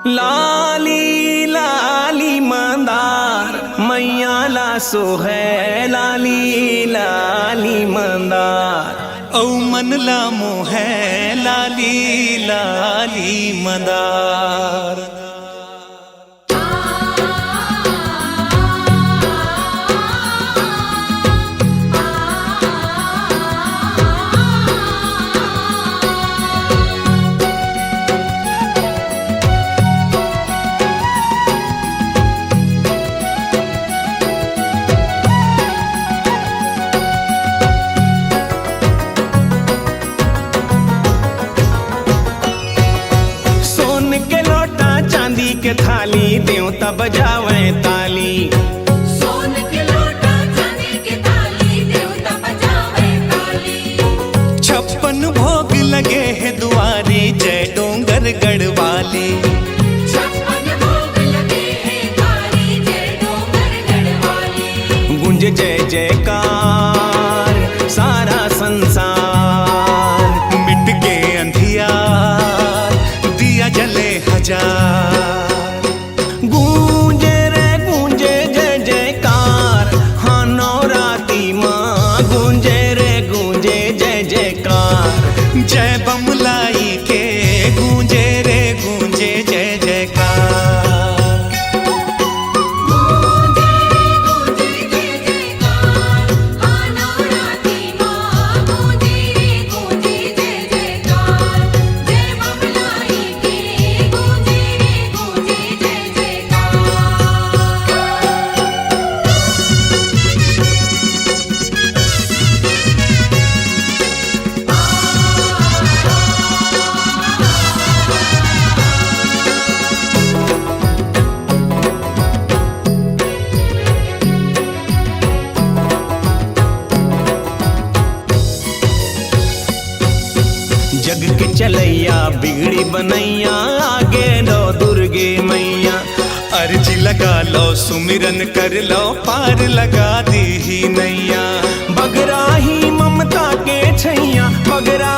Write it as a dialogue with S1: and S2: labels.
S1: लाली लाली मंदार मैया ला सोहै लाली लाली मंदार
S2: औ मन ला मोहै लाली लाली मंदार।
S1: के थाली देवता बजावे ताली,
S3: सोन के लोटा चांदी के थाली देवता बजावे ताली।
S2: 56 भोग लगे है दुआरे जय डोंगर गढ़वाले।
S3: 56 भोग लगे है दुआरे जय डोंगर गढ़वाले।
S1: गुंज जय जयकार सारा संसार,
S2: मिट के अंधियार दिया जले हजार।
S1: गूंजे रे गूंजे जय जयकार, हाँ नवराती माँ गूंजे रे गूंजे जय जयकार।
S2: जय बमलाई के गूंजे रे गूंजे जय जयकार।
S3: गूंजे रे गूंजे जय जयकार, हाँ नवराती माँ गूंजे रे गूंजे जय जयकार। जय बमलाई के गूंजे रे गूंजे जय जयकार।
S1: जग के चलैया बिगड़ी बनैया, आगे लो दुर्गे मैया।
S2: अर्जी लगा लो सुमिरन कर लो पार लगा दी ही नैया।
S1: बगराही ममता के छैया बगरा